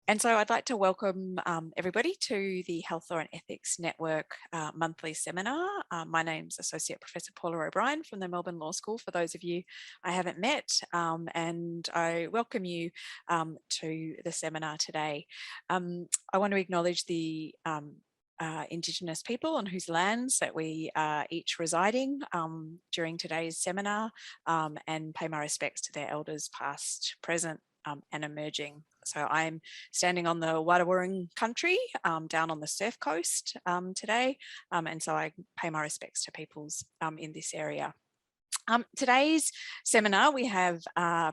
And so I'd like to welcome everybody to the Health Law and Ethics Network monthly seminar. My name's Associate Professor Paula O'Brien from the Melbourne Law School, for those of you I haven't met, and I welcome you to the seminar today. I want to acknowledge the Indigenous people on whose lands that we are each residing during today's seminar, and pay my respects to their elders past, present, and emerging. So I'm standing on the Wadawurrung country down on the surf coast today, and so I pay my respects to peoples in this area. Today's seminar, we have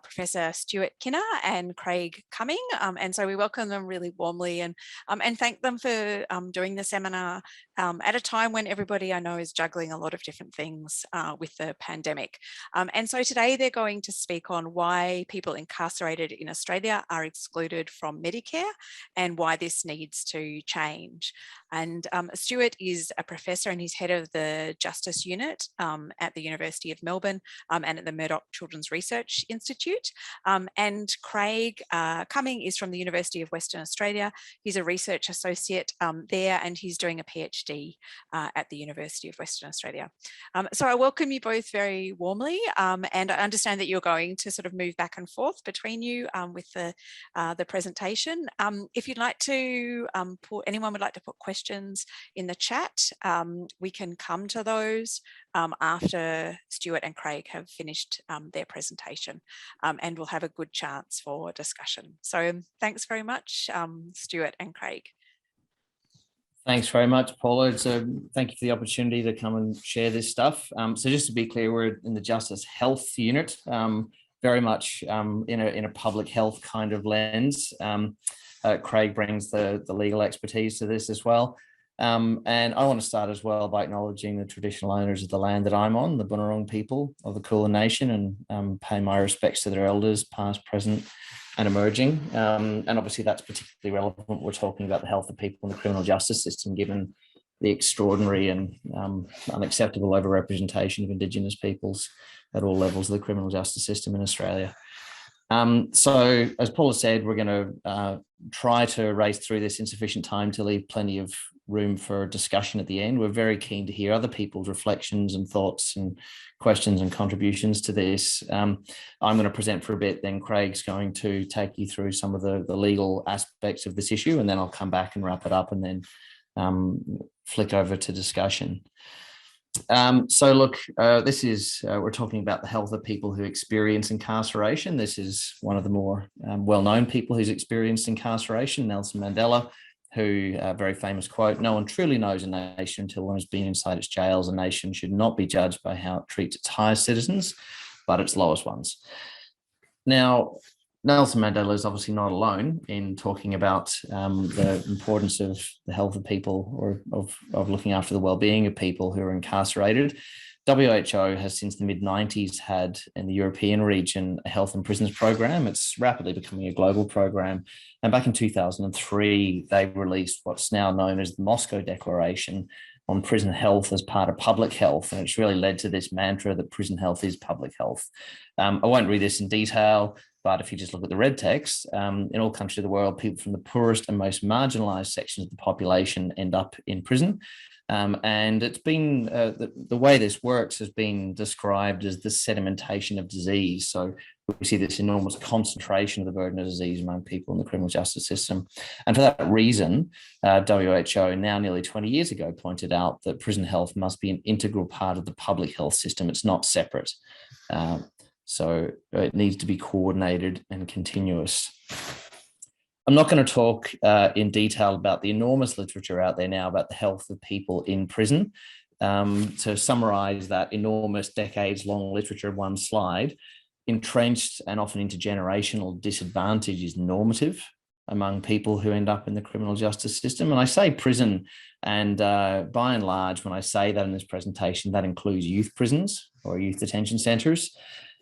Professor Stuart Kinner and Craig Cumming, and so we welcome them really warmly and thank them for doing the seminar at a time when everybody I know is juggling a lot of different things with the pandemic. And so today they're going to speak on why people incarcerated in Australia are excluded from Medicare and why this needs to change. And Stuart is a professor and he's head of the Justice Unit at the University of Melbourne and at the Murdoch Children's Research Institute. And Craig Cumming is from the University of Western Australia. He's a research associate there and he's doing a PhD at the University of Western Australia. So I welcome you both very warmly, and I understand that you're going to sort of move back and forth between you with the presentation. If you'd like to, anyone would like to put questions in the chat, we can come to those after Stuart and Craig have finished their presentation, and we'll have a good chance for discussion. So thanks very much, Stuart and Craig. Thanks very much, Paula. So thank you for the opportunity to come and share this stuff. So just to be clear, we're in the Justice Health Unit, very much in a public health kind of lens. Craig brings the legal expertise to this as well. And I want to start as well by acknowledging the traditional owners of the land that I'm on, the Bunurong people of the Kulin Nation, and pay my respects to their elders, past, present, and emerging. And obviously that's particularly relevant. We're talking about the health of people in the criminal justice system, given the extraordinary and unacceptable overrepresentation of Indigenous peoples at all levels of the criminal justice system in Australia. So as Paula said, we're going to try to race through this in sufficient time to leave plenty of room for discussion at the end. We're very keen to hear other people's reflections and thoughts and questions and contributions to this. I'm going to present for a bit, then Craig's going to take you through some of the legal aspects of this issue, and then I'll come back and wrap it up and then flick over to discussion. So look, this is, we're talking about the health of people who experience incarceration. This is one of the more well-known people who's experienced incarceration, Nelson Mandela, who, a very famous quote, "No one truly knows a nation until one has been inside its jails. A nation should not be judged by how it treats its highest citizens, but its lowest ones." Now, Nelson Mandela is obviously not alone in talking about the importance of the health of people, or of looking after the well-being of people who are incarcerated. WHO has since the mid-90s had in the European region a health and prisons program. It's rapidly becoming a global program. And back in 2003, they released what's now known as the Moscow Declaration on prison health as part of public health. And it's really led to this mantra that prison health is public health. I won't read this in detail, but if you just look at the red text, in all countries of the world, people from the poorest and most marginalized sections of the population end up in prison. And it's been, the way this works has been described as the sedimentation of disease. So we see this enormous concentration of the burden of disease among people in the criminal justice system. And for that reason, WHO now nearly 20 years ago pointed out that prison health must be an integral part of the public health system. It's not separate. So it needs to be coordinated and continuous. I'm not going to talk in detail about the enormous literature out there now about the health of people in prison. To summarize that enormous decades-long literature in one slide, entrenched and often intergenerational disadvantage is normative among people who end up in the criminal justice system. And I say prison, and by and large, when I say that in this presentation, that includes youth prisons or youth detention centres.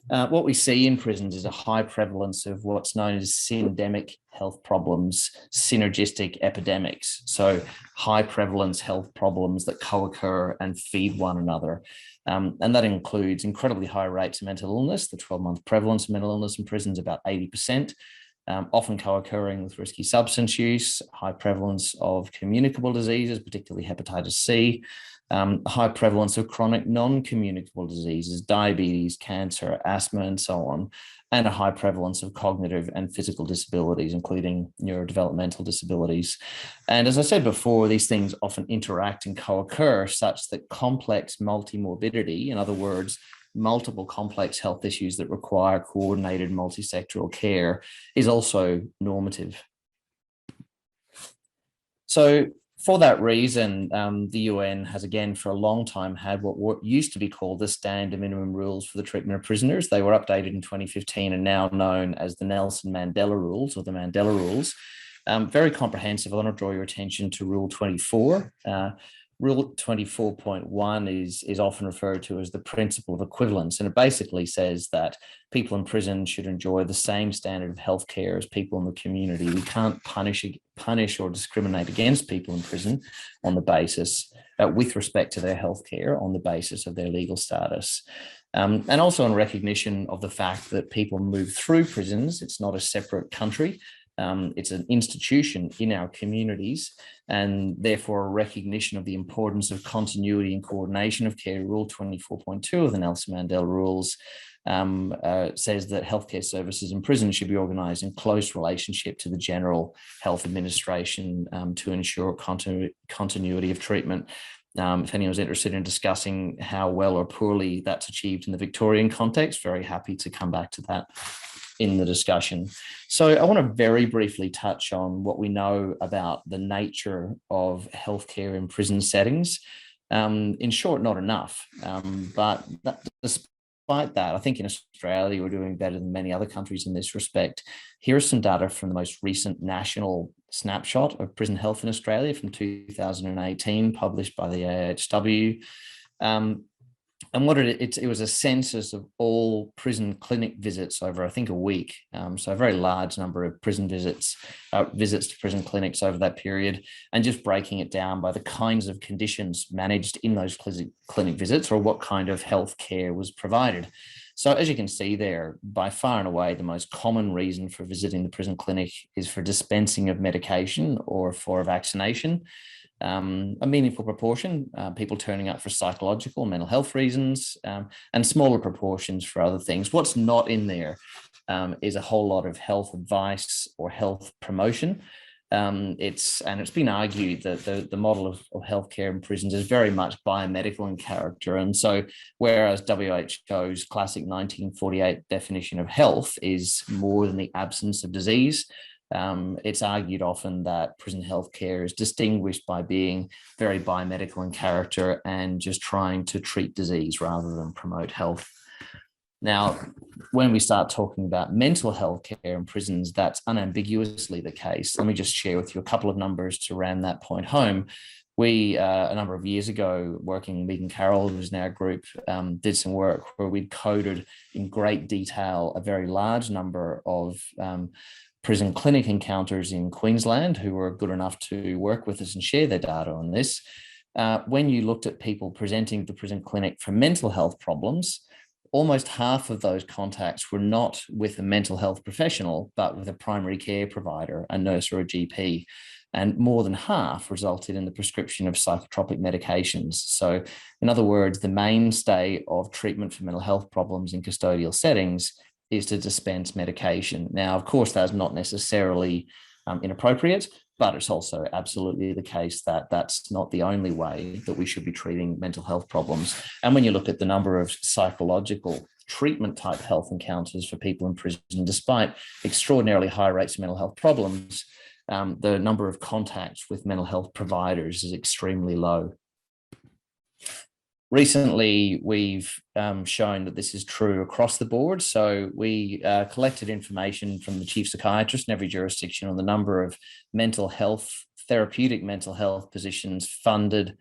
What we see in prisons is a high prevalence of what's known as syndemic health problems, synergistic epidemics. So high prevalence health problems that co-occur and feed one another. And that includes incredibly high rates of mental illness. The 12-month prevalence of mental illness in prisons is about 80%. often co-occurring with risky substance use, high prevalence of communicable diseases, particularly hepatitis C, high prevalence of chronic non-communicable diseases, diabetes, cancer, asthma, and so on, and a high prevalence of cognitive and physical disabilities, including neurodevelopmental disabilities. And as I said before, these things often interact and co-occur such that complex multimorbidity, in other words, multiple complex health issues that require coordinated multisectoral care, is also normative. So for that reason, the UN has again for a long time had what used to be called the standard minimum rules for the treatment of prisoners. They were updated in 2015 and now known as the Nelson Mandela rules, or the Mandela rules. Very comprehensive. I want to draw your attention to Rule 24. Rule 24.1 is often referred to as the principle of equivalence, and it basically says that people in prison should enjoy the same standard of healthcare as people in the community. We can't punish or discriminate against people in prison on the basis, with respect to their healthcare, on the basis of their legal status. And also in recognition of the fact that people move through prisons. It's not a separate country. It's an institution in our communities, and therefore a recognition of the importance of continuity and coordination of care. Rule 24.2 of the Nelson Mandela rules says that healthcare services in prison should be organised in close relationship to the general health administration to ensure continuity of treatment. If anyone's interested in discussing how well or poorly that's achieved in the Victorian context, very happy to come back to that in the discussion. So I want to very briefly touch on what we know about the nature of healthcare in prison settings. In short, not enough, but despite that, I think in Australia, we're doing better than many other countries in this respect. Here are some data from the most recent national snapshot of prison health in Australia from 2018, published by the AHW. And what it was a census of all prison clinic visits over, I think, a week. So a very large number of prison visits to prison clinics over that period, and just breaking it down by the kinds of conditions managed in those clinic visits, or what kind of health care was provided. So as you can see there, by far and away, the most common reason for visiting the prison clinic is for dispensing of medication or for vaccination. A meaningful proportion, people turning up for psychological, mental health reasons, and smaller proportions for other things. What's not in there is a whole lot of health advice or health promotion. It's been argued that the model of healthcare in prisons is very much biomedical in character. And so whereas WHO's classic 1948 definition of health is more than the absence of disease, it's argued often that prison healthcare is distinguished by being very biomedical in character and just trying to treat disease rather than promote health. Now, when we start talking about mental health care in prisons, that's unambiguously the case. Let me just share with you a couple of numbers to ram that point home. We, a number of years ago, working, Megan Carroll, who's in our group, did some work where we'd coded in great detail a very large number of prison clinic encounters in Queensland who were good enough to work with us and share their data on this. When you looked at people presenting to prison clinic for mental health problems, almost half of those contacts were not with a mental health professional, but with a primary care provider, a nurse or a GP. And more than half resulted in the prescription of psychotropic medications. So in other words, the mainstay of treatment for mental health problems in custodial settings is to dispense medication. Now, of course, that's not necessarily inappropriate, but it's also absolutely the case that that's not the only way that we should be treating mental health problems. And when you look at the number of psychological treatment type health encounters for people in prison, despite extraordinarily high rates of mental health problems, the number of contacts with mental health providers is extremely low. Recently, we've shown that this is true across the board. So we collected information from the chief psychiatrist in every jurisdiction on the number of mental health, therapeutic mental health positions funded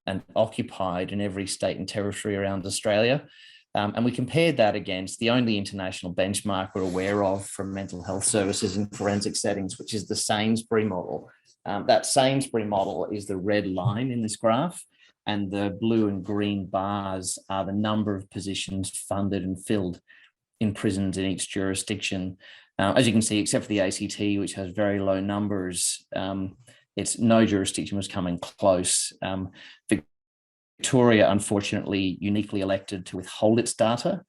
and occupied in every state and territory around Australia. And we compared that against the only international benchmark we're aware of for mental health services in forensic settings, which is the Sainsbury model. That Sainsbury model is the red line in this graph, and the blue and green bars are the number of positions funded and filled in prisons in each jurisdiction. As you can see, except for the ACT, which has very low numbers, it's no jurisdiction was coming close. Victoria, unfortunately, uniquely elected to withhold its data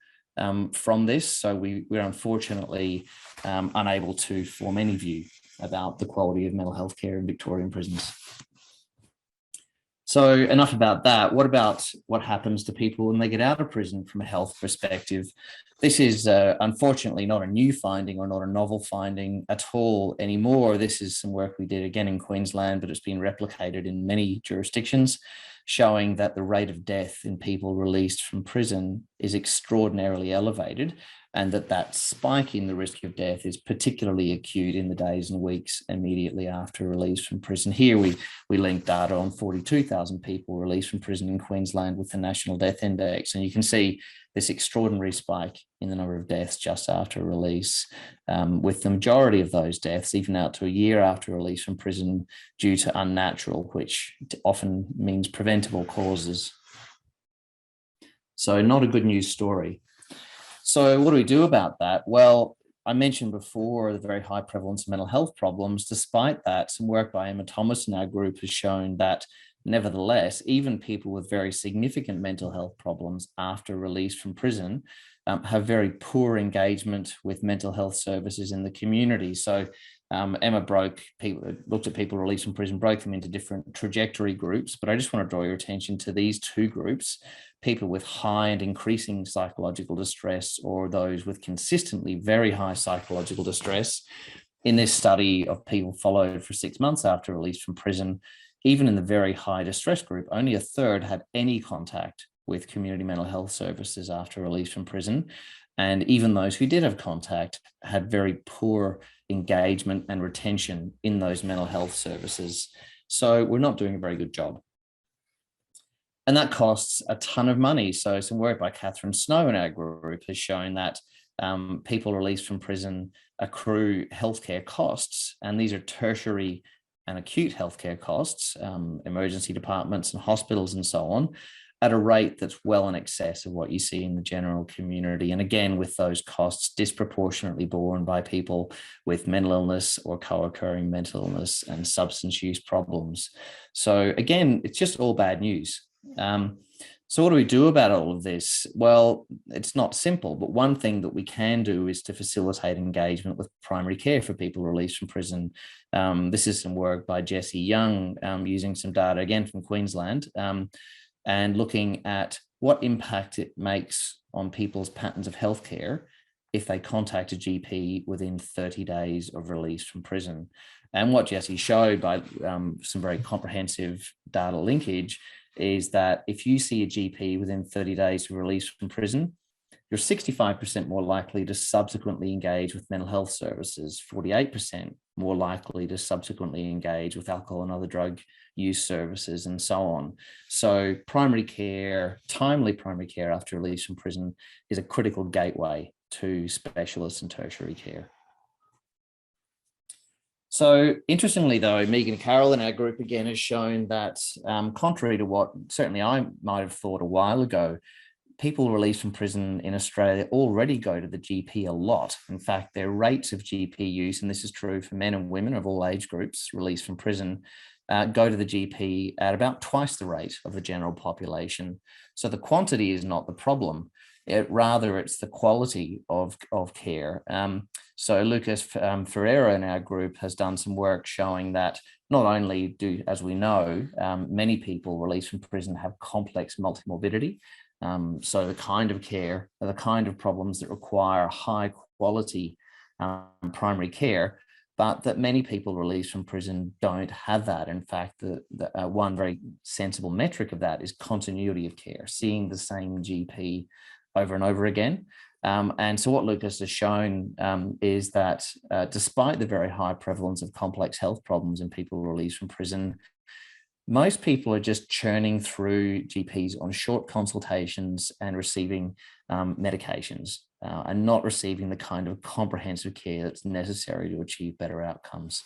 from this. So we're unfortunately unable to form any view about the quality of mental health care in Victorian prisons. So enough about that. What about what happens to people when they get out of prison from a health perspective? This is unfortunately not a new finding or not a novel finding at all anymore. This is some work we did again in Queensland, but it's been replicated in many jurisdictions, showing that the rate of death in people released from prison is extraordinarily elevated, and that spike in the risk of death is particularly acute in the days and weeks immediately after release from prison. Here we link data on 42,000 people released from prison in Queensland with the National Death Index, and you can see this extraordinary spike in the number of deaths just after release, with the majority of those deaths even out to a year after release from prison due to unnatural, which often means preventable causes. So not a good news story. So what do we do about that? Well, I mentioned before the very high prevalence of mental health problems. Despite that, some work by Emma Thomas in our group has shown that nevertheless, even people with very significant mental health problems after release from prison have very poor engagement with mental health services in the community. So Emma looked at people released from prison, broke them into different trajectory groups, but I just want to draw your attention to these two groups: people with high and increasing psychological distress, or those with consistently very high psychological distress. In this study of people followed for 6 months after release from prison, even in the very high distress group, only a third had any contact with community mental health services after release from prison. And even those who did have contact had very poor engagement and retention in those mental health services. So we're not doing a very good job. And that costs a ton of money. So some work by Catherine Snow in our group has shown that people released from prison accrue healthcare costs, and these are tertiary and acute healthcare costs, emergency departments and hospitals and so on, at a rate that's well in excess of what you see in the general community. And again, with those costs disproportionately borne by people with mental illness or co-occurring mental illness and substance use problems. So again, it's just all bad news. So what do we do about all of this? Well, it's not simple, but one thing that we can do is to facilitate engagement with primary care for people released from prison. This is some work by Jessie Young, using some data again from Queensland, and looking at what impact it makes on people's patterns of healthcare if they contact a GP within 30 days of release from prison. And what Jessie showed by some very comprehensive data linkage is that if you see a GP within 30 days of release from prison, you're 65% more likely to subsequently engage with mental health services, 48% more likely to subsequently engage with alcohol and other drug use services, and so on. So primary care, timely primary care after release from prison is a critical gateway to specialist and tertiary care. So interestingly, though, Megan Carroll in our group again has shown that contrary to what certainly I might have thought a while ago, people released from prison in Australia already go to the GP a lot. In fact, their rates of GP use, and this is true for men and women of all age groups released from prison, go to the GP at about twice the rate of the general population. So the quantity is not the problem. Rather, it's the quality of care. So Lucas Ferreira in our group has done some work showing that not only do, as we know, many people released from prison have complex multimorbidity, so the kind of care, the kind of problems that require high quality primary care, but that many people released from prison don't have that. In fact, the one very sensible metric of that is continuity of care, seeing the same GP over and over again. And so what Lucas has shown is that despite the very high prevalence of complex health problems in people released from prison, most people are just churning through GPs on short consultations and receiving medications and not receiving the kind of comprehensive care that's necessary to achieve better outcomes.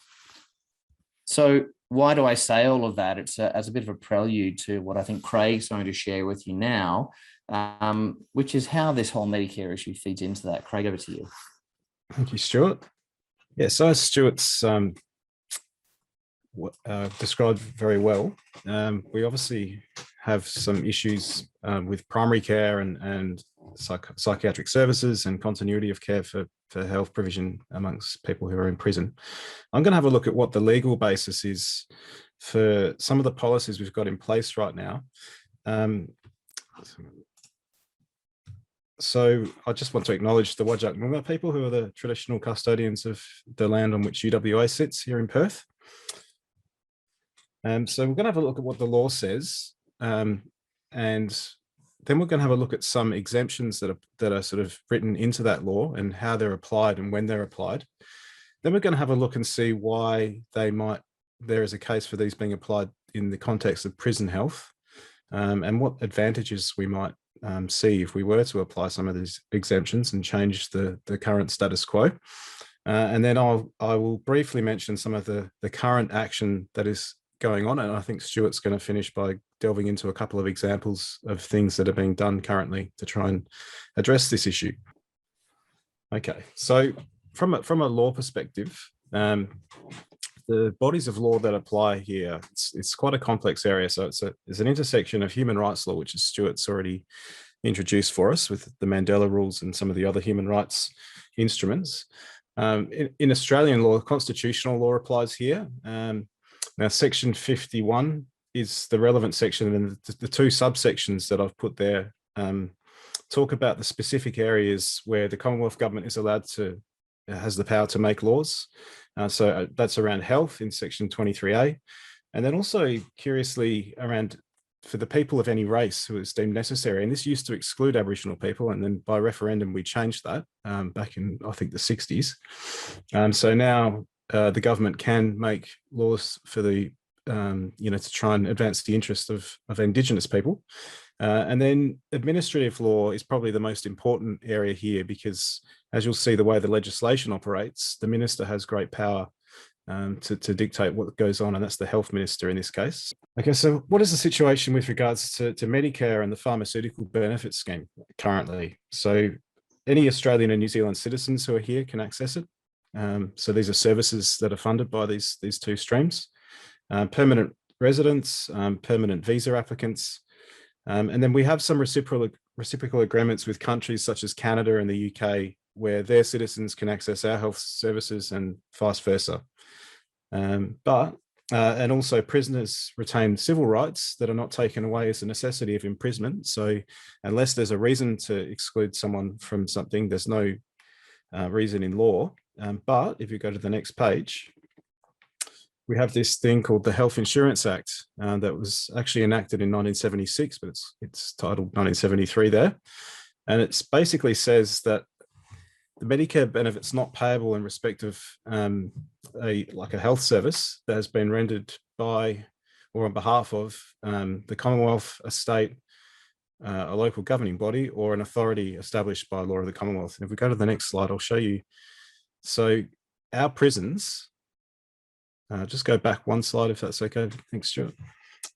So why do I say all of that? It's as a bit of a prelude to what I think Craig's going to share with you now, which is how this whole Medicare issue feeds into that. Craig, over to you. Thank you, Stuart. Yeah, so as Stuart's described very well, we obviously have some issues with primary care and psychiatric services and continuity of care for health provision amongst people who are in prison. I'm going to have a look at what the legal basis is for some of the policies we've got in place right now. So I just want to acknowledge the Whadjuk Noongar people, who are the traditional custodians of the land on which UWA sits here in Perth. So we're going to have a look at what the law says, and then we're going to have a look at some exemptions that are sort of written into that law and how they're applied and when they're applied. Then we're going to have a look and see why there is a case for these being applied in the context of prison health, and what advantages we might see if we were to apply some of these exemptions and change the current status quo. And then I will briefly mention some of the current action that is going on. And I think Stuart's going to finish by delving into a couple of examples of things that are being done currently to try and address this issue. Okay, so from a law perspective, the bodies of law that apply here, it's quite a complex area. So it's an intersection of human rights law, which is Stuart's already introduced for us with the Mandela rules and some of the other human rights instruments. In Australian law, constitutional law applies here. Now, section 51 is the relevant section, and the two subsections that I've put there talk about the specific areas where the Commonwealth Government is allowed to, has the power to make laws. So that's around health in section 23A. And then also, curiously, around for the people of any race who is deemed necessary. And this used to exclude Aboriginal people. And then by referendum, we changed that back in, I think, the 60s. So now the government can make laws for the, to try and advance the interests of Indigenous people. And then administrative law is probably the most important area here, because as you'll see, the way the legislation operates, the minister has great power to dictate what goes on, and that's the health minister in this case. Okay, so what is the situation with regards to Medicare and the pharmaceutical benefit scheme currently? So any Australian and New Zealand citizens who are here can access it. So these are services that are funded by these two streams. Permanent residents, permanent visa applicants, and then we have some reciprocal agreements with countries such as Canada and the UK, where their citizens can access our health services and vice versa. And also prisoners retain civil rights that are not taken away as a necessity of imprisonment. So unless there's a reason to exclude someone from something, there's no reason in law. But if you go to the next page, we have this thing called the Health Insurance Act that was actually enacted in 1976, but it's titled 1973 there. And it basically says that the Medicare benefit's not payable in respect of a health service that has been rendered by or on behalf of the Commonwealth, a state, a local governing body, or an authority established by law of the Commonwealth. And if we go to the next slide, I'll show you. So our prisons, just go back one slide if that's okay. Thanks, Stuart.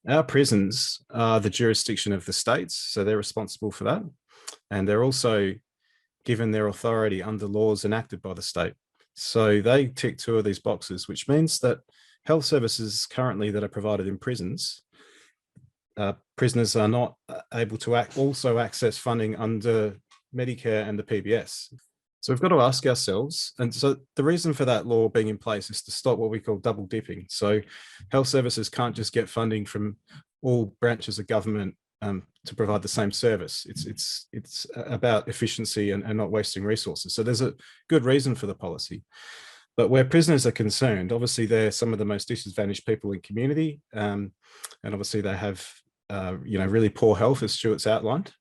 Our prisons are the jurisdiction of the states, so they're responsible for that. And they're also given their authority under laws enacted by the state. So they tick two of these boxes, which means that health services currently that are provided in prisons, prisoners are not able to also access funding under Medicare and the PBS. So we've got to ask ourselves, and so the reason for that law being in place is to stop what we call double dipping. So health services can't just get funding from all branches of government to provide the same service. It's about efficiency and not wasting resources. So there's a good reason for the policy. But where prisoners are concerned, obviously they're some of the most disadvantaged people in community, and obviously they have really poor health, as Stuart's outlined.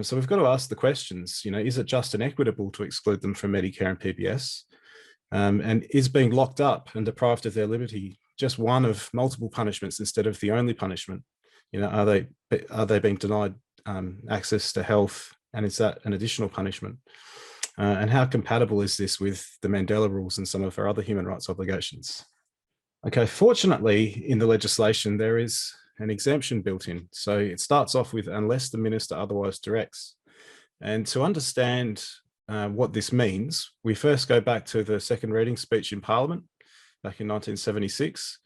So we've got to ask the questions, is it just and equitable to exclude them from Medicare and PBS? And is being locked up and deprived of their liberty just one of multiple punishments instead of the only punishment? Are they being denied access to health, and is that an additional punishment? And how compatible is this with the Mandela rules and some of our other human rights obligations? Okay, fortunately, in the legislation, there is an exemption built in. So it starts off with unless the minister otherwise directs. And to understand what this means, we first go back to the second reading speech in Parliament back in 1976.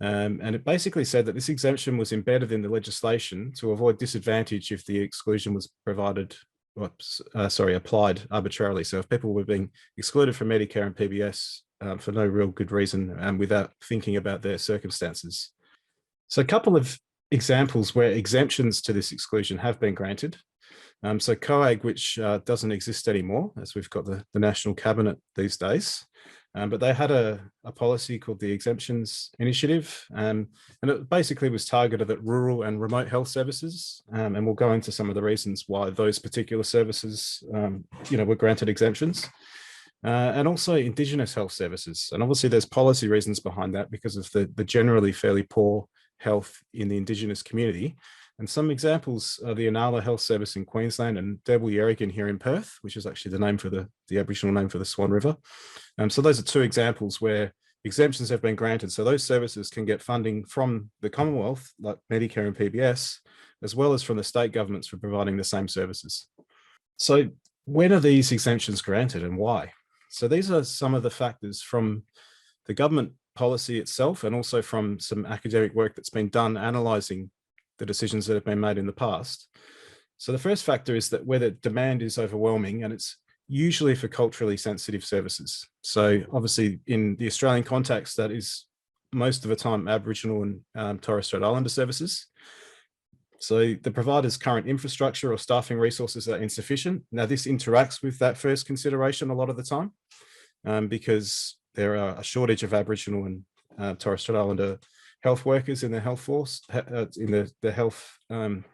And it basically said that this exemption was embedded in the legislation to avoid disadvantage if the exclusion was applied arbitrarily. So if people were being excluded from Medicare and PBS for no real good reason and without thinking about their circumstances. So a couple of examples where exemptions to this exclusion have been granted. So COAG, which doesn't exist anymore, as we've got the National Cabinet these days, but they had a policy called the Exemptions Initiative, and it basically was targeted at rural and remote health services, and we'll go into some of the reasons why those particular services were granted exemptions, and also Indigenous health services. And obviously there's policy reasons behind that because of the generally fairly poor health in the Indigenous community. And some examples are the Inala Health Service in Queensland and Derbal Yerrigan here in Perth, which is actually the name for the Aboriginal name for the Swan River. So those are two examples where exemptions have been granted. So those services can get funding from the Commonwealth, like Medicare and PBS, as well as from the state governments for providing the same services. So when are these exemptions granted and why? So these are some of the factors from the government policy itself and also from some academic work that's been done analysing the decisions that have been made in the past. So the first factor is that whether demand is overwhelming, and it's usually for culturally sensitive services. So obviously in the Australian context, that is most of the time Aboriginal and Torres Strait Islander services. So the provider's current infrastructure or staffing resources are insufficient. Now this interacts with that first consideration a lot of the time because there are a shortage of Aboriginal and Torres Strait Islander health workers in the health force, in the health, in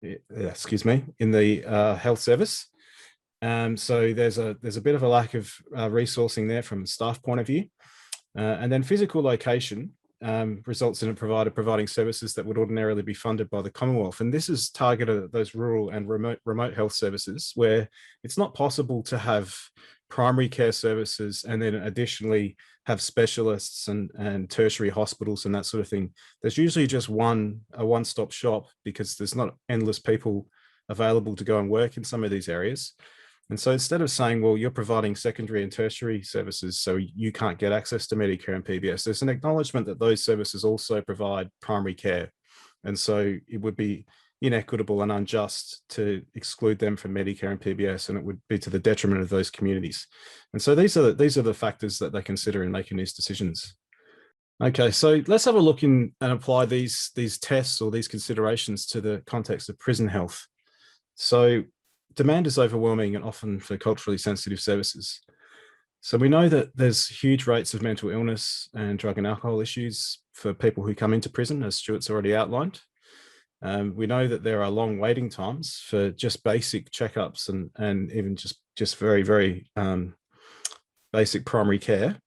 the health service. So there's a bit of a lack of resourcing there from a staff point of view. And then physical location results in a provider providing services that would ordinarily be funded by the Commonwealth. And this is targeted at those rural and remote health services where it's not possible to have primary care services and then additionally have specialists and tertiary hospitals and that sort of thing. There's usually just a one-stop shop because there's not endless people available to go and work in some of these areas. And so instead of saying, well, you're providing secondary and tertiary services, so you can't get access to Medicare and PBS, there's an acknowledgement that those services also provide primary care. And so it would be inequitable and unjust to exclude them from Medicare and PBS, and it would be to the detriment of those communities. And so these are the factors that they consider in making these decisions. Okay, so let's have a look and apply these tests or these considerations to the context of prison health. So demand is overwhelming and often for culturally sensitive services. So we know that there's huge rates of mental illness and drug and alcohol issues for people who come into prison, as Stuart's already outlined. We know that there are long waiting times for just basic checkups and even just very, very basic primary care.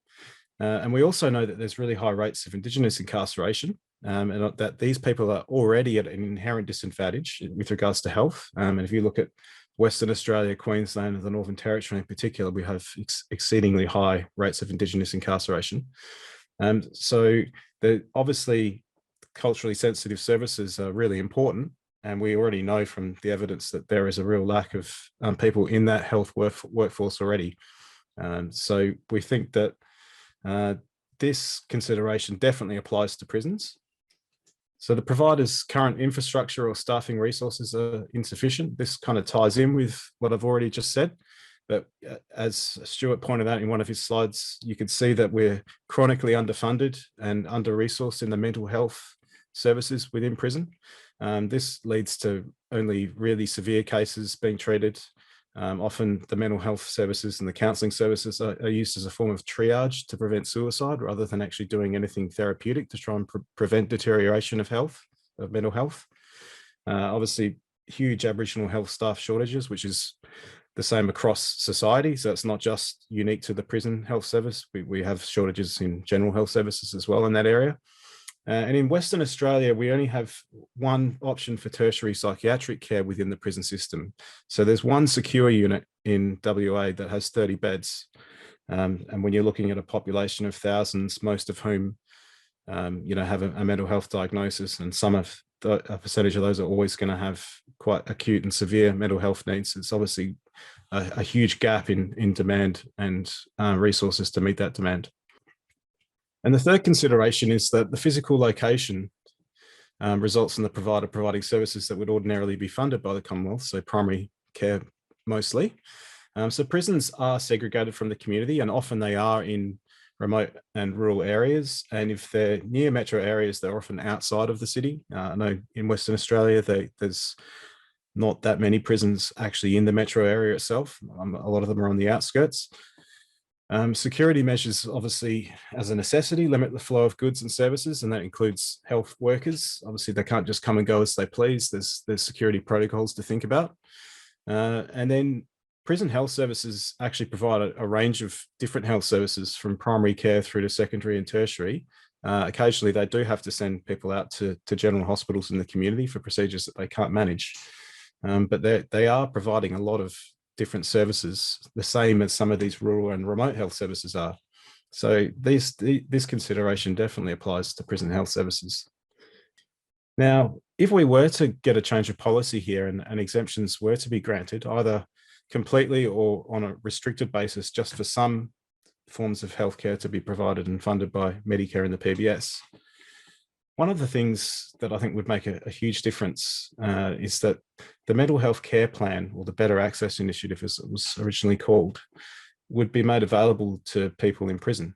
And we also know that there's really high rates of Indigenous incarceration and that these people are already at an inherent disadvantage with regards to health. And if you look at Western Australia, Queensland, and the Northern Territory in particular, we have exceedingly high rates of Indigenous incarceration. So obviously, culturally sensitive services are really important, and we already know from the evidence that there is a real lack of people in that health workforce already. So we think that this consideration definitely applies to prisons. So the provider's current infrastructure or staffing resources are insufficient. This kind of ties in with what I've already just said. But as Stuart pointed out in one of his slides, you can see that we're chronically underfunded and under-resourced in the mental health services within prison. This leads to only really severe cases being treated. Often the mental health services and the counselling services are used as a form of triage to prevent suicide rather than actually doing anything therapeutic to try and prevent deterioration of mental health. Obviously, huge Aboriginal health staff shortages, which is the same across society. So it's not just unique to the prison health service. We have shortages in general health services as well in that area. And in Western Australia, we only have one option for tertiary psychiatric care within the prison system. So there's one secure unit in WA that has 30 beds. And when you're looking at a population of thousands, most of whom, have a mental health diagnosis, and a percentage of those are always going to have quite acute and severe mental health needs. It's obviously a huge gap in demand and resources to meet that demand. And the third consideration is that the physical location results in the provider providing services that would ordinarily be funded by the Commonwealth, so primary care mostly. So prisons are segregated from the community, and often they are in remote and rural areas. And if they're near metro areas, they're often outside of the city. I know in Western Australia, there's not that many prisons actually in the metro area itself. A lot of them are on the outskirts. Security measures, obviously, as a necessity, limit the flow of goods and services, and that includes health workers. Obviously, they can't just come and go as they please. There's security protocols to think about. And then prison health services actually provide a range of different health services from primary care through to secondary and tertiary. Occasionally, they do have to send people out to general hospitals in the community for procedures that they can't manage. But they are providing a lot of different services, the same as some of these rural and remote health services are. So this consideration definitely applies to prison health services. Now, if we were to get a change of policy here and exemptions were to be granted, either completely or on a restricted basis, just for some forms of healthcare to be provided and funded by Medicare and the PBS, one of the things that I think would make a huge difference is that the mental health care plan, or the Better Access Initiative as it was originally called, would be made available to people in prison.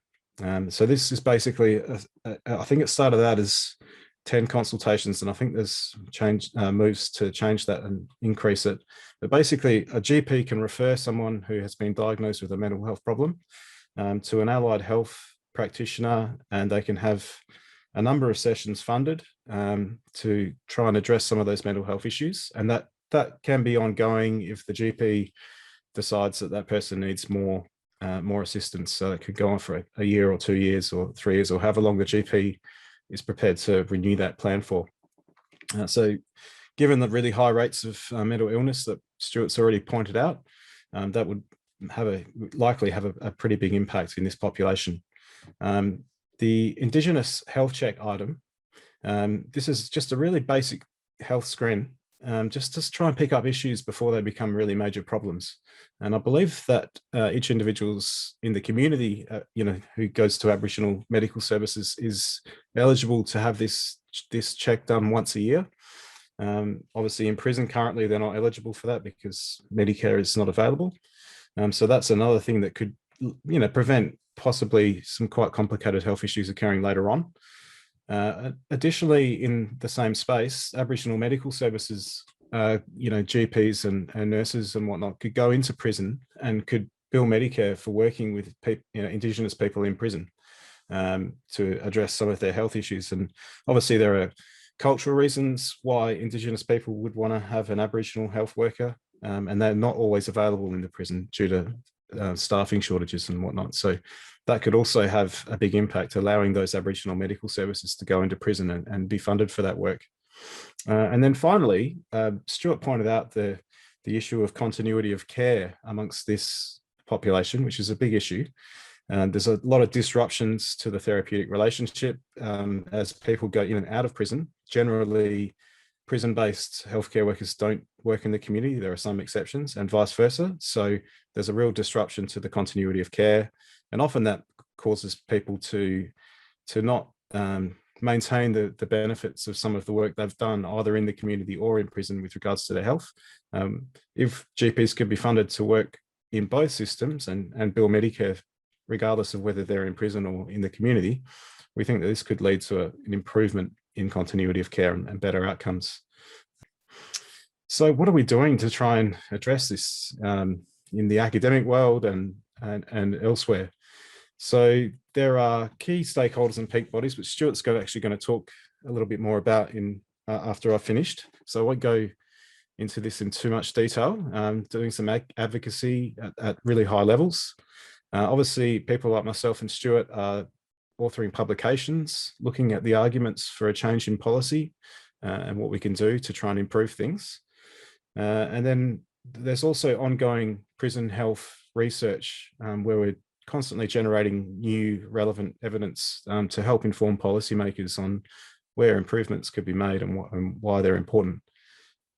So this is basically, I think it started out as 10 consultations, and I think there's moves to change that and increase it. But basically, a GP can refer someone who has been diagnosed with a mental health problem to an allied health practitioner, and they can have a number of sessions funded to try and address some of those mental health issues. And that can be ongoing if the GP decides that person needs more assistance. So it could go on for a year or 2 years or 3 years, or however long the GP is prepared to renew that plan for. So given the really high rates of mental illness that Stuart's already pointed out, that would likely have a pretty big impact in this population. The Indigenous health check item, this is just a really basic health screen, just to try and pick up issues before they become really major problems. And I believe that each individuals in the community, who goes to Aboriginal medical services, is eligible to have this check done once a year. Obviously, in prison currently, they're not eligible for that because Medicare is not available. So that's another thing that could, prevent possibly some quite complicated health issues occurring later on. Additionally, in the same space, Aboriginal medical services, GPs and nurses and whatnot could go into prison and could bill Medicare for working with Indigenous people in prison to address some of their health issues. And obviously there are cultural reasons why Indigenous people would want to have an Aboriginal health worker, and they're not always available in the prison due to staffing shortages and whatnot. So that could also have a big impact, allowing those Aboriginal medical services to go into prison and be funded for that work. And then finally, Stuart pointed out the issue of continuity of care amongst this population, which is a big issue. There's a lot of disruptions to the therapeutic relationship as people go in and out of prison. Generally, prison-based healthcare workers don't work in the community. There are some exceptions, and vice versa. So there's a real disruption to the continuity of care, and often that causes people to not maintain the benefits of some of the work they've done either in the community or in prison with regards to their health. If GPs could be funded to work in both systems and bill Medicare, regardless of whether they're in prison or in the community, we think that this could lead to an improvement in continuity of care and better outcomes. So what are we doing to try and address this in the academic world and elsewhere? So there are key stakeholders and peak bodies, which Stuart's actually going to talk a little bit more about after I've finished. So I won't go into this in too much detail. Doing some advocacy at really high levels. Obviously, people like myself and Stuart are authoring publications, looking at the arguments for a change in policy and what we can do to try and improve things. And then there's also ongoing prison health research where we're constantly generating new relevant evidence to help inform policymakers on where improvements could be made and why they're important.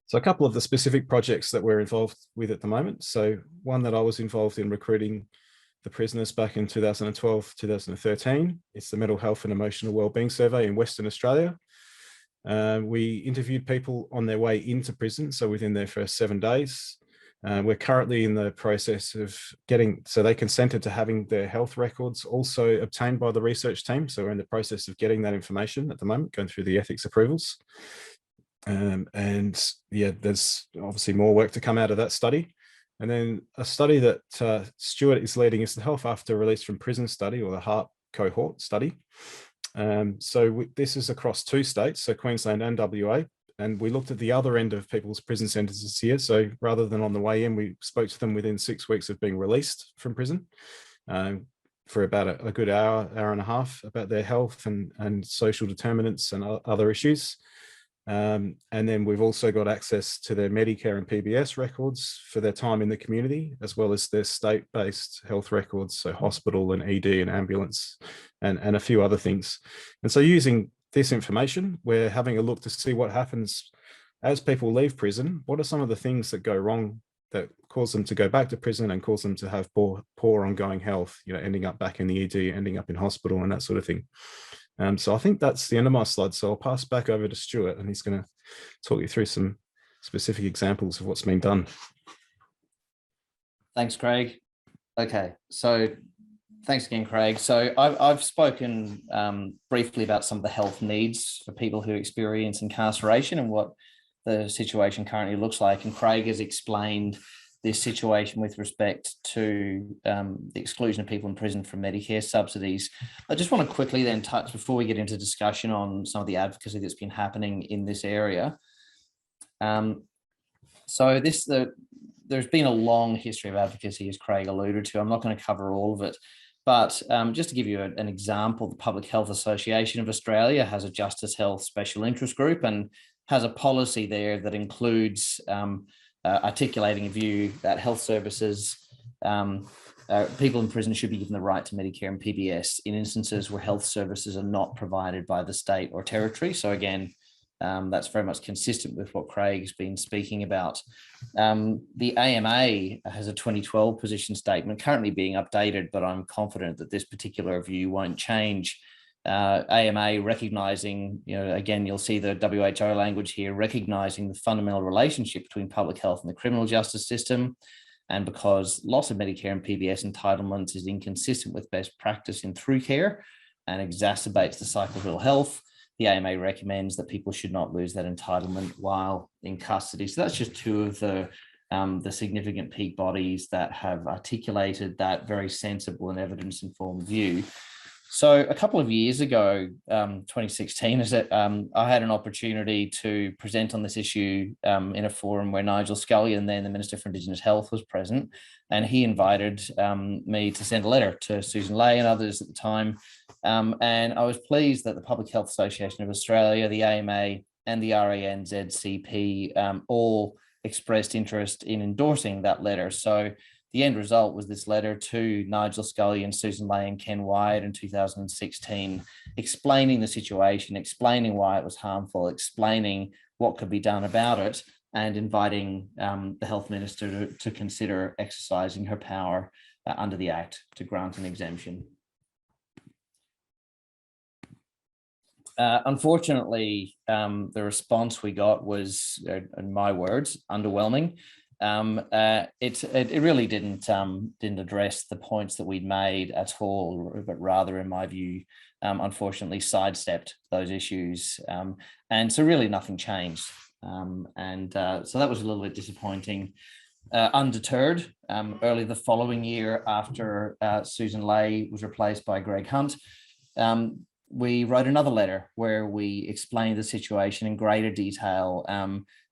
So a couple of the specific projects that we're involved with at the moment. So one that I was involved in recruiting the prisoners back in 2012, 2013. It's the Mental Health and Emotional Wellbeing Survey in Western Australia. We interviewed people on their way into prison, so within their first 7 days. We're currently in the process of so they consented to having their health records also obtained by the research team. So we're in the process of getting that information at the moment, going through the ethics approvals. And yeah, there's obviously more work to come out of that study. And then a study that Stuart is leading is the Health After Release from Prison study, or the HARP cohort study. This is across 2 states, so Queensland and WA. And we looked at the other end of people's prison sentences here. So rather than on the way in, we spoke to them within 6 weeks of being released from prison for about a good hour and a half about their health and social determinants and other issues. And then we've also got access to their Medicare and PBS records for their time in the community, as well as their state-based health records, so hospital and ED and ambulance and a few other things. And so using this information, we're having a look to see what happens as people leave prison. What are some of the things that go wrong that cause them to go back to prison and cause them to have poor ongoing health, ending up back in the ED, ending up in hospital and that sort of thing. So I think that's the end of my slide. So I'll pass back over to Stuart, and he's going to talk you through some specific examples of what's been done. Thanks, Craig. Okay, so thanks again, Craig. So I've spoken briefly about some of the health needs for people who experience incarceration and what the situation currently looks like. And Craig has explained this situation with respect to the exclusion of people in prison from Medicare subsidies. I just want to quickly then touch, before we get into discussion on some of the advocacy that's been happening in this area. There's been a long history of advocacy, as Craig alluded to. I'm not going to cover all of it, but just to give you an example, the Public Health Association of Australia has a Justice Health Special Interest Group and has a policy there that includes articulating a view that health services, people in prison should be given the right to Medicare and PBS in instances where health services are not provided by the state or territory. So again, that's very much consistent with what Craig's been speaking about. The AMA has a 2012 position statement currently being updated, but I'm confident that this particular view won't change. AMA recognizing, again, you'll see the WHO language here, recognizing the fundamental relationship between public health and the criminal justice system. And because loss of Medicare and PBS entitlements is inconsistent with best practice in through care and exacerbates the cycle of ill health, the AMA recommends that people should not lose that entitlement while in custody. So that's just 2 of the significant peak bodies that have articulated that very sensible and evidence-informed view. So a couple of years ago, 2016, I had an opportunity to present on this issue in a forum where Nigel Scullion, then the Minister for Indigenous Health, was present, and he invited me to send a letter to Susan Ley and others at the time. And I was pleased that the Public Health Association of Australia, the AMA, and the RANZCP all expressed interest in endorsing that letter. So the end result was this letter to Nigel Scullion, Susan Ley, and Ken Wyatt in 2016, explaining the situation, explaining why it was harmful, explaining what could be done about it, and inviting the Health Minister to consider exercising her power under the Act to grant an exemption. Unfortunately, the response we got was, in my words, underwhelming. It really didn't address the points that we'd made at all, but rather, in my view, unfortunately sidestepped those issues. And so really nothing changed. So that was a little bit disappointing. Undeterred, early the following year after Susan Ley was replaced by Greg Hunt, we wrote another letter where we explained the situation in greater detail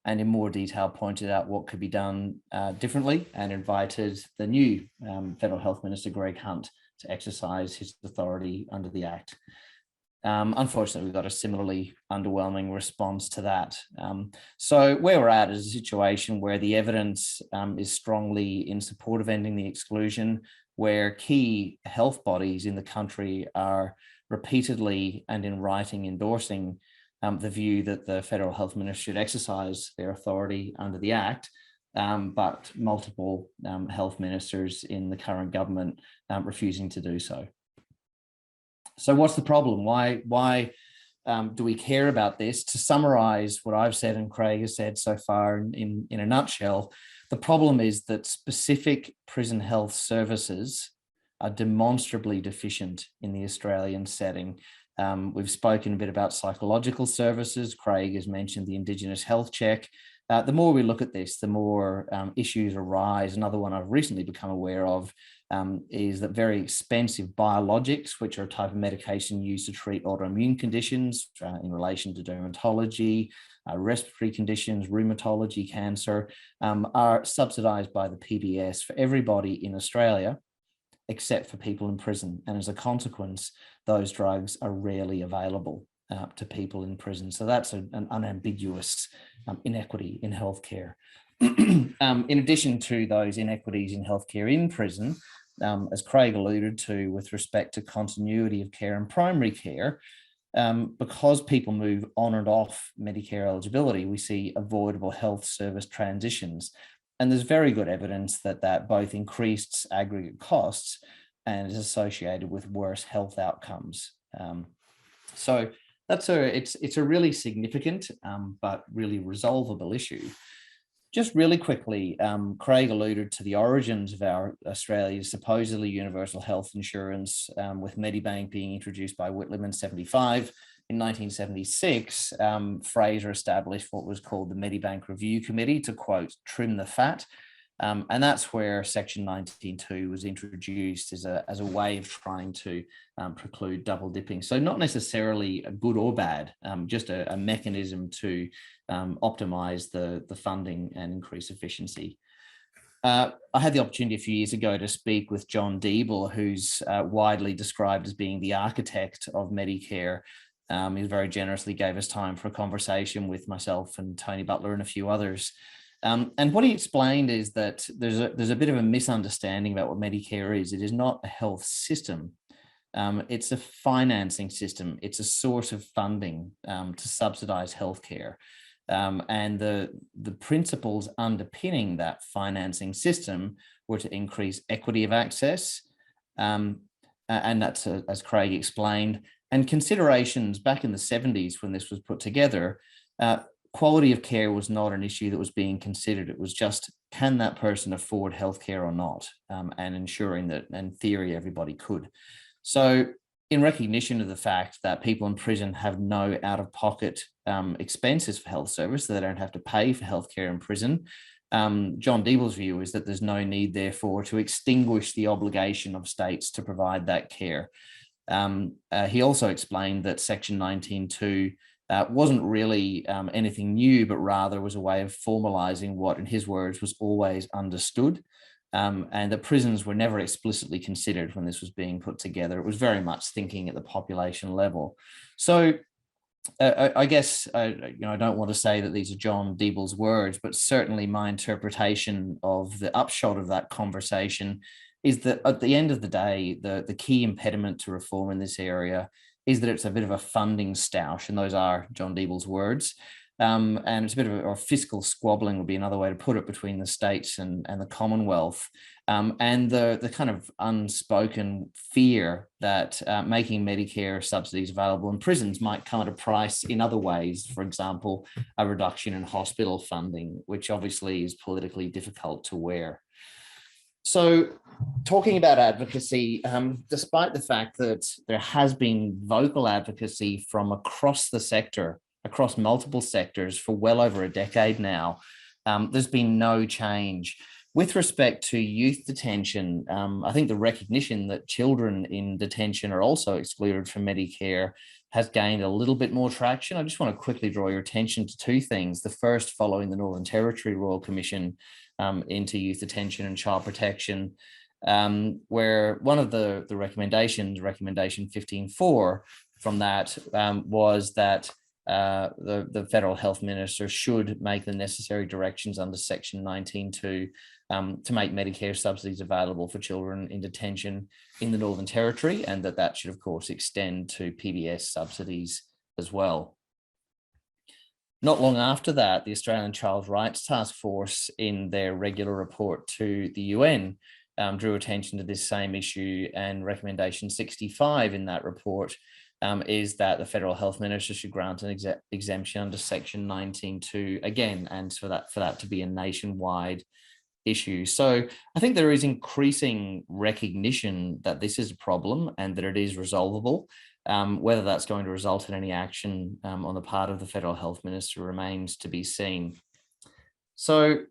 and in more detail pointed out what could be done differently, and invited the new Federal Health Minister, Greg Hunt, to exercise his authority under the Act. Unfortunately, we got a similarly underwhelming response to that. So where we're at is a situation where the evidence is strongly in support of ending the exclusion, where key health bodies in the country are repeatedly and in writing endorsing the view that the federal health minister should exercise their authority under the Act, but multiple health ministers in the current government refusing to do so. So what's the problem? Why do we care about this? To summarize what I've said and Craig has said so far in a nutshell, the problem is that specific prison health services are demonstrably deficient in the Australian setting. We've spoken a bit about psychological services. Craig has mentioned the Indigenous health check. The more we look at this, the more issues arise. Another one I've recently become aware of is that very expensive biologics, which are a type of medication used to treat autoimmune conditions in relation to dermatology, respiratory conditions, rheumatology, cancer, are subsidised by the PBS for everybody in Australia, except for people in prison. And as a consequence, those drugs are rarely available to people in prison. So that's an unambiguous inequity in healthcare. In addition to those inequities in healthcare in prison, as Craig alluded to with respect to continuity of care and primary care, because people move on and off Medicare eligibility, we see avoidable health service transitions. And there's very good evidence that that both increased aggregate costs and is associated with worse health outcomes. So it's a really significant but really resolvable issue. Just really quickly, Craig alluded to the origins of our Australia's supposedly universal health insurance, with Medibank being introduced by Whitlam in 75. In 1976, Fraser established what was called the Medibank Review Committee to, quote, trim the fat. And that's where Section 19.2 was introduced as a way of trying to preclude double dipping. So not necessarily a good or bad, just a mechanism to optimize the funding and increase efficiency. I had the opportunity a few years ago to speak with John Deeble, who's widely described as being the architect of Medicare. He very generously gave us time for a conversation with myself and Tony Butler and a few others. And what he explained is that there's a bit of a misunderstanding about what Medicare is. It is not a health system. It's a financing system. It's a source of funding to subsidize healthcare. And the principles underpinning that financing system were to increase equity of access. And that's, as Craig explained, and considerations back in the 70s when this was put together, quality of care was not an issue that was being considered. It was just, can that person afford healthcare or not? And ensuring that, in theory, everybody could. So in recognition of the fact that people in prison have no out-of-pocket expenses for health service, so they don't have to pay for healthcare in prison, John Deeble's view is that there's no need, therefore, to extinguish the obligation of states to provide that care. He also explained that Section 19.2 wasn't really anything new, but rather was a way of formalizing what, in his words, was always understood, and that prisons were never explicitly considered when this was being put together. It was very much thinking at the population level. So I guess, I don't want to say that these are John Deeble's words, but certainly my interpretation of the upshot of that conversation is that at the end of the day, the key impediment to reform in this area is that it's a bit of a funding stoush, and those are John Deeble's words. And it's a bit of a fiscal squabbling would be another way to put it, between the states and the Commonwealth. And the kind of unspoken fear that making Medicare subsidies available in prisons might come at a price in other ways. For example, a reduction in hospital funding, which obviously is politically difficult to wear. So talking about advocacy, despite the fact that there has been vocal advocacy from across the sector, across multiple sectors for well over a decade now, there's been no change. With respect to youth detention, I think the recognition that children in detention are also excluded from Medicare has gained a little bit more traction. I just want to quickly draw your attention to two things. The first, following the Northern Territory Royal Commission into youth detention and child protection, where one of the recommendations, recommendation 15.4 from that, was that the federal health minister should make the necessary directions under Section 19.2 to make Medicare subsidies available for children in detention in the Northern Territory, and that should, of course, extend to PBS subsidies as well. Not long after that, the Australian Child Rights Task Force, in their regular report to the UN, drew attention to this same issue, and recommendation 65 in that report is that the Federal Health Minister should grant an exemption under Section 19.2 again, and for that to be a nationwide issue. So I think there is increasing recognition that this is a problem and that it is resolvable. Whether that's going to result in any action on the part of the Federal Health Minister remains to be seen. So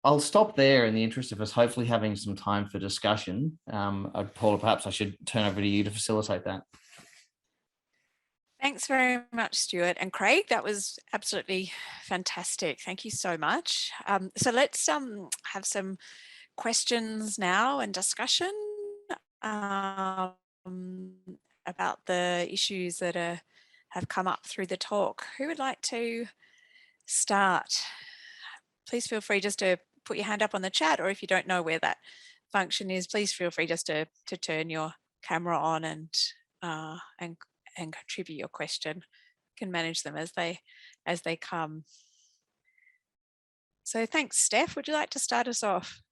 I'll stop there in the interest of us hopefully having some time for discussion. Paula, perhaps I should turn over to you to facilitate that. Thanks very much, Stuart and Craig. That was absolutely fantastic. Thank you so much. So let's have some questions now and discussion about the issues that have come up through the talk. Who would like to start? Please feel free just to put your hand up on the chat, or if you don't know where that function is, please feel free just to turn your camera on and contribute your question. You can manage them as they come. So thanks, Steph. Would you like to start us off?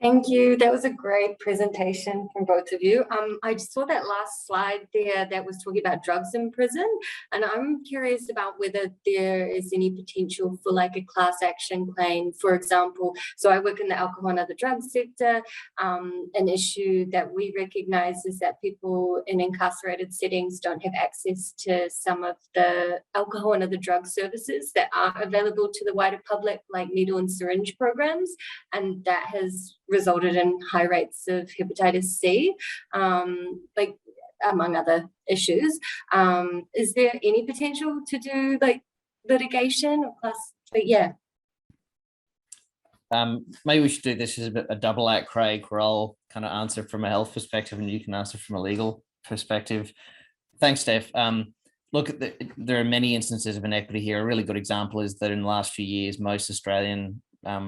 Thank you. That was a great presentation from both of you. I saw that last slide there that was talking about drugs in prison, and I'm curious about whether there is any potential for like a class action claim, for example. So I work in the alcohol and other drugs sector. An issue that we recognize is that people in incarcerated settings don't have access to some of the alcohol and other drug services that are available to the wider public, like needle and syringe programs, and that has resulted in high rates of hepatitis C, like among other issues. Is there any potential to do like litigation or class? But yeah. Maybe we should do this as a double act, Craig, where I'll kind of answer from a health perspective and you can answer from a legal perspective. Thanks, Steph. Look, there are many instances of inequity here. A really good example is that in the last few years, most Australian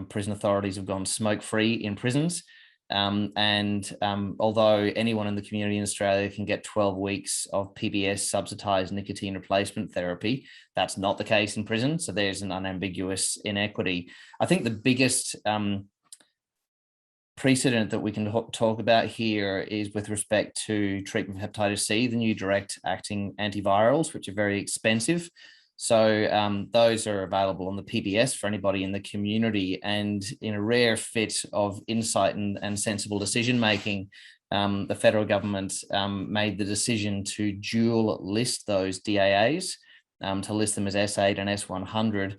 prison authorities have gone smoke-free in prisons. Although anyone in the community in Australia can get 12 weeks of PBS subsidised nicotine replacement therapy, that's not the case in prison. So there's an unambiguous inequity. I think the biggest precedent that we can talk about here is with respect to treatment of hepatitis C, the new direct-acting antivirals, which are very expensive. So those are available on the PBS for anybody in the community. And in a rare fit of insight and sensible decision-making, the federal government made the decision to dual list those DAAs, to list them as S8 and S100.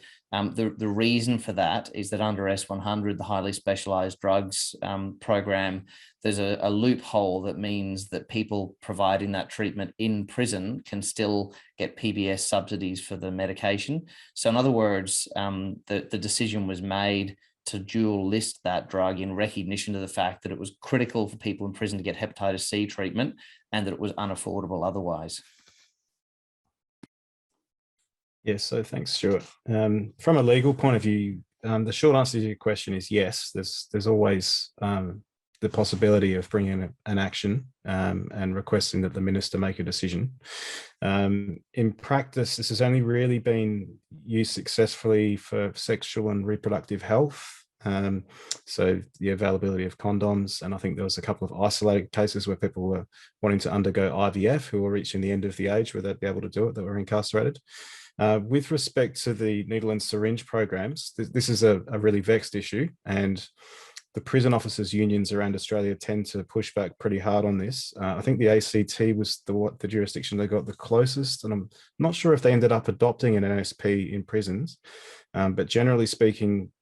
The reason for that is that under S100, the highly specialized drugs program, there's a loophole that means that people providing that treatment in prison can still get PBS subsidies for the medication. So in other words, the decision was made to dual list that drug in recognition of the fact that it was critical for people in prison to get hepatitis C treatment and that it was unaffordable otherwise. Yes, so thanks, Stuart. From a legal point of view, the short answer to your question is yes. There's always the possibility of bringing an action and requesting that the minister make a decision. In practice, this has only really been used successfully for sexual and reproductive health. So the availability of condoms, and I think there was a couple of isolated cases where people were wanting to undergo IVF who were reaching the end of the age where they'd be able to do it, that were incarcerated. With respect to the needle and syringe programs, this is a really vexed issue, and the prison officers unions around Australia tend to push back pretty hard on this. I think the ACT was the jurisdiction they got the closest, and I'm not sure if they ended up adopting an NSP in prisons, but generally speaking,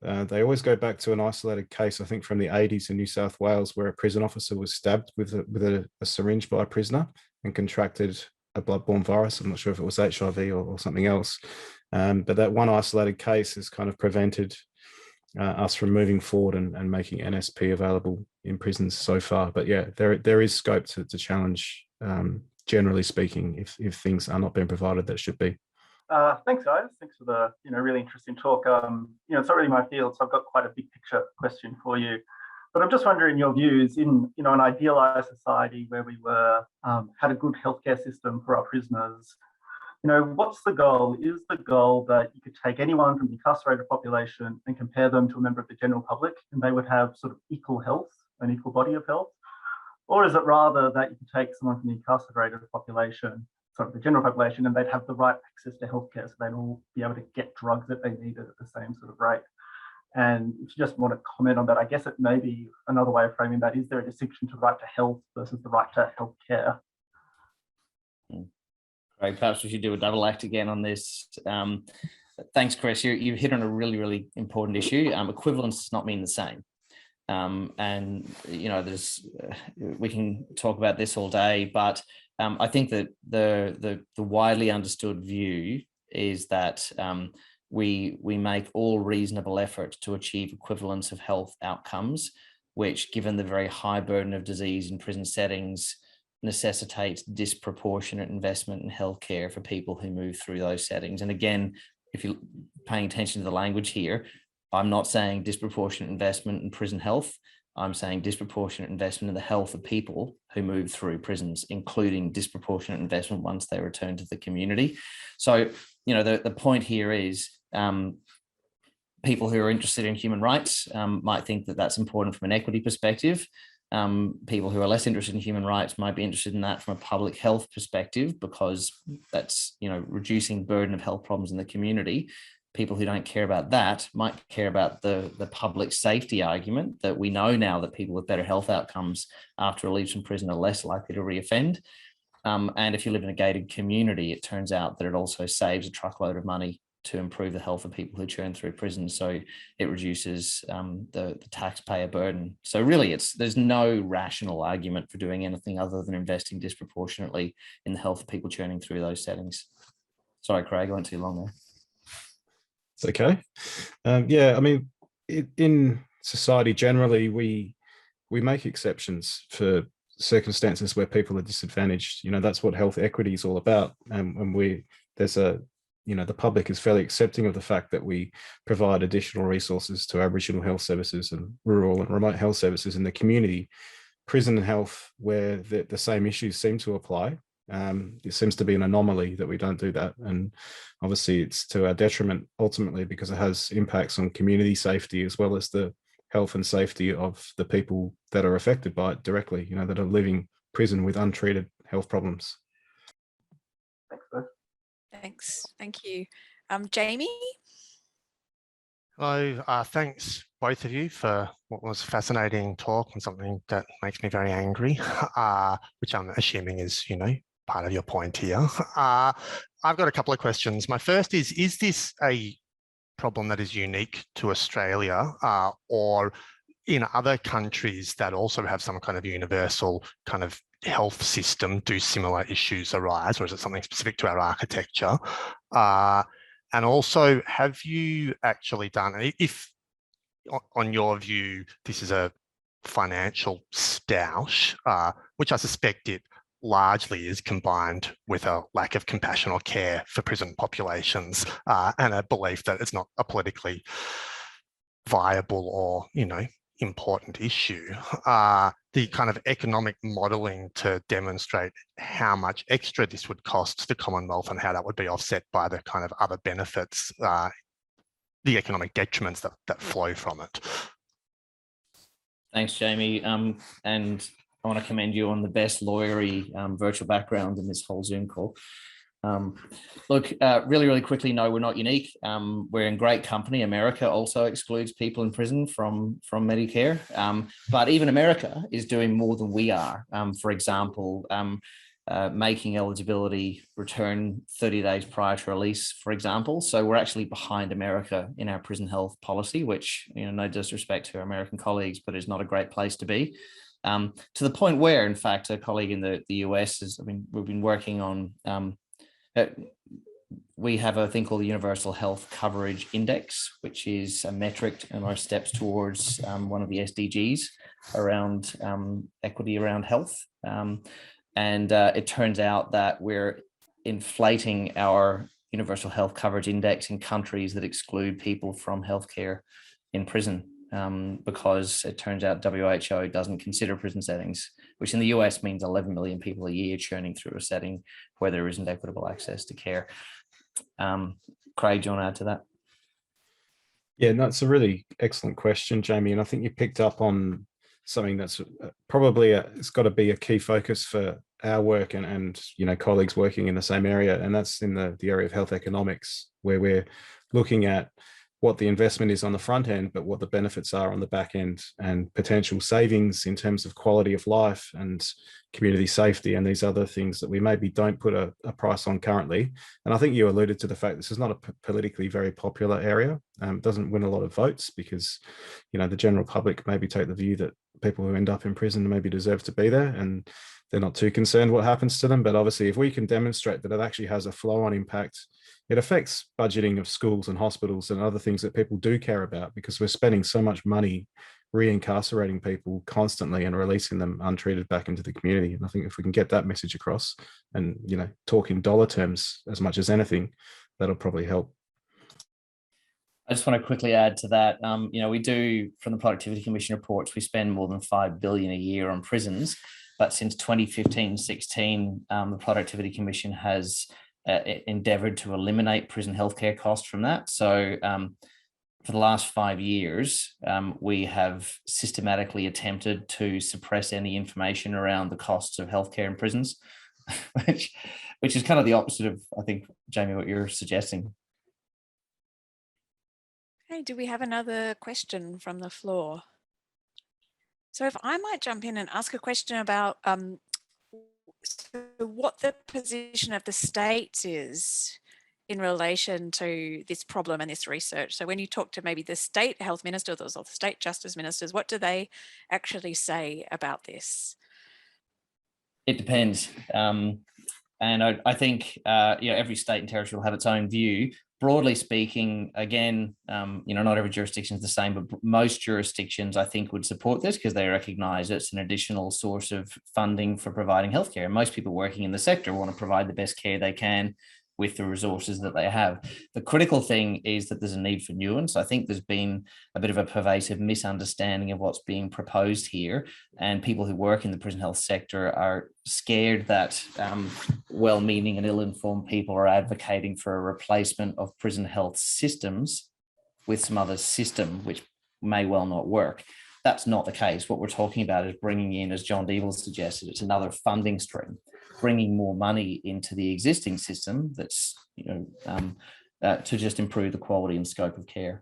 they always go back to an isolated case, I think from the 80s in New South Wales, where a prison officer was stabbed with a syringe by a prisoner and contracted a bloodborne virus. I'm not sure if it was HIV or something else, but that one isolated case has kind of prevented us from moving forward and making NSP available in prisons so far. But yeah, there is scope to challenge, generally speaking, if things are not being provided that should be. Thanks, guys. Thanks for the really interesting talk. It's not really my field, so I've got quite a big picture question for you. But I'm just wondering your views in an idealized society where we were had a good healthcare system for our prisoners. what's the goal? Is the goal that you could take anyone from the incarcerated population and compare them to a member of the general public and they would have sort of equal health, an equal body of health? Or is it rather that you could take someone from the incarcerated population, sort of the general population, and they'd have the right access to healthcare, so they'd all be able to get drugs that they needed at the same sort of rate? And if you just want to comment on that, I guess it may be another way of framing that. Is there a distinction to right to health versus the right to healthcare? Great. Perhaps we should do a double act again on this. Thanks, Chris. You've hit on a really, really important issue. Equivalence does not mean the same. And we can talk about this all day, but I think that the widely understood view is that we make all reasonable effort to achieve equivalence of health outcomes, which, given the very high burden of disease in prison settings, necessitates disproportionate investment in healthcare for people who move through those settings. And again, if you're paying attention to the language here, I'm not saying disproportionate investment in prison health. I'm saying disproportionate investment in the health of people who move through prisons, including disproportionate investment once they return to the community. So, the point here is people who are interested in human rights might think that that's important from an equity perspective. People who are less interested in human rights might be interested in that from a public health perspective, because that's, reducing burden of health problems in the community. People who don't care about that might care about the public safety argument that we know now that people with better health outcomes after release from prison are less likely to reoffend. And if you live in a gated community, it turns out that it also saves a truckload of money to improve the health of people who churn through prison. So it reduces the taxpayer burden. So really, there's no rational argument for doing anything other than investing disproportionately in the health of people churning through those settings. Sorry, Craig, I went too long there. It's okay. In society generally, we make exceptions for circumstances where people are disadvantaged. That's what health equity is all about. And the public is fairly accepting of the fact that we provide additional resources to Aboriginal health services and rural and remote health services in the community. Prison health, where the same issues seem to apply, it seems to be an anomaly that we don't do that. And obviously it's to our detriment ultimately, because it has impacts on community safety as well as the health and safety of the people that are affected by it directly, that are living prison with untreated health problems. Thanks, Beth. Thanks. Thank you. Jamie? Hello. Thanks, both of you, for what was a fascinating talk and something that makes me very angry, which I'm assuming is, part of your point here. I've got a couple of questions. My first is this a problem that is unique to Australia or in other countries that also have some kind of universal kind of health system, do similar issues arise, or is it something specific to our architecture? And also, have you actually done, if on your view, this is a financial stoush, which I suspect it largely is, combined with a lack of compassion or care for prison populations and a belief that it's not a politically viable or, important issue, the kind of economic modelling to demonstrate how much extra this would cost the Commonwealth and how that would be offset by the kind of other benefits, the economic detriments that flow from it. Thanks, Jamie. And I want to commend you on the best lawyery virtual background in this whole Zoom call. Look, really, really quickly, no, we're not unique. We're in great company. America also excludes people in prison from Medicare. But even America is doing more than we are. For example, making eligibility return 30 days prior to release, for example. So we're actually behind America in our prison health policy, which, no disrespect to our American colleagues, but is not a great place to be. To the point where, in fact, a colleague in the US we've been working on, we have a thing called the Universal Health Coverage Index, which is a metric and our steps towards one of the SDGs around equity around health. And it turns out that we're inflating our Universal Health Coverage Index in countries that exclude people from healthcare in prison. because it turns out WHO doesn't consider prison settings, which in the US means 11 million people a year churning through a setting where there isn't equitable access to care. Craig, do you want to add to that? Yeah, no, it's a really excellent question, Jamie. And I think you picked up on something that's probably it's got to be a key focus for our work and colleagues working in the same area. And that's in the area of health economics, where we're looking at what the investment is on the front end, but what the benefits are on the back end, and potential savings in terms of quality of life and community safety and these other things that we maybe don't put a price on currently. And I think you alluded to the fact this is not a politically very popular area. It doesn't win a lot of votes because, the general public maybe take the view that people who end up in prison maybe deserve to be there, and they're not too concerned what happens to them. But obviously, if we can demonstrate that it actually has a flow-on impact, it affects budgeting of schools and hospitals and other things that people do care about, because we're spending so much money re-incarcerating people constantly and releasing them untreated back into the community. And I think if we can get that message across and, talk in dollar terms as much as anything, that'll probably help. I just want to quickly add to that. We do, from the Productivity Commission reports, we spend more than $5 billion a year on prisons. But since 2015-16, the Productivity Commission has endeavoured to eliminate prison healthcare costs from that. So for the last 5 years, we have systematically attempted to suppress any information around the costs of healthcare in prisons, which is kind of the opposite of, I think, Jamie, what you're suggesting. Okay, do we have another question from the floor? So if I might jump in and ask a question about what the position of the state is in relation to this problem and this research. So when you talk to maybe the state health ministers or the state justice ministers, what do they actually say about this? It depends. And I think every state and territory will have its own view. Broadly speaking, again, not every jurisdiction is the same, but most jurisdictions, I think, would support this because they recognise it's an additional source of funding for providing healthcare. And most people working in the sector want to provide the best care they can with the resources that they have. The critical thing is that there's a need for nuance. I think there's been a bit of a pervasive misunderstanding of what's being proposed here, and people who work in the prison health sector are scared that well-meaning and ill-informed people are advocating for a replacement of prison health systems with some other system, which may well not work. That's not the case. What we're talking about is bringing in, as John Deeble suggested, it's another funding stream, bringing more money into the existing system that's, to just improve the quality and scope of care.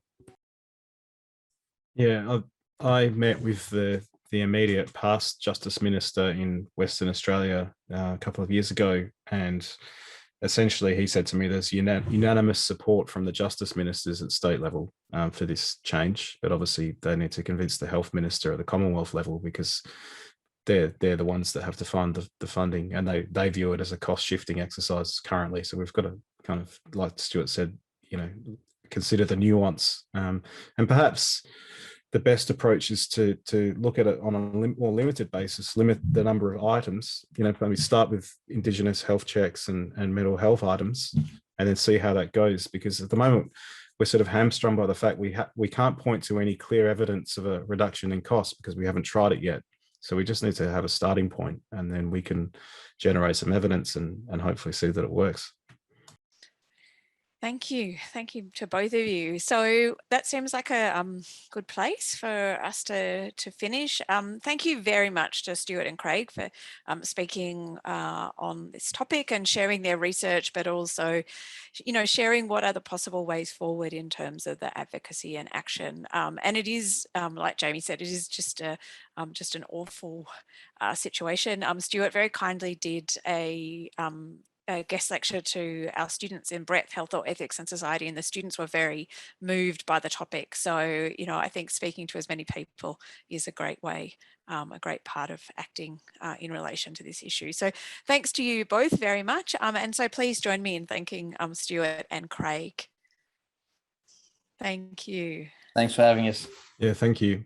Yeah, I met with the immediate past Justice Minister in Western Australia a couple of years ago, and essentially he said to me there's unanimous support from the Justice Ministers at state level for this change, but obviously they need to convince the Health Minister at the Commonwealth level, because they're the ones that have to find the funding, and they view it as a cost shifting exercise currently. So we've got to kind of, like Stuart said, consider the nuance, and perhaps the best approach is to look at it on a more limited basis, limit the number of items, maybe start with Indigenous health checks and mental health items, and then see how that goes. Because at the moment, we're sort of hamstrung by the fact we can't point to any clear evidence of a reduction in cost because we haven't tried it yet. So we just need to have a starting point, and then we can generate some evidence and hopefully see that it works. Thank you. Thank you to both of you. So that seems like a good place for us to finish. Thank you very much to Stuart and Craig for speaking on this topic and sharing their research, but also, sharing what are the possible ways forward in terms of the advocacy and action. And it is, like Jamie said, it is just an awful situation. Stuart very kindly did a guest lecture to our students in Breadth, Health or Ethics and Society, and the students were very moved by the topic. So, I think speaking to as many people is a great way, a great part of acting in relation to this issue. So thanks to you both very much. And so please join me in thanking Stuart and Craig. Thank you. Thanks for having us. Yeah, thank you.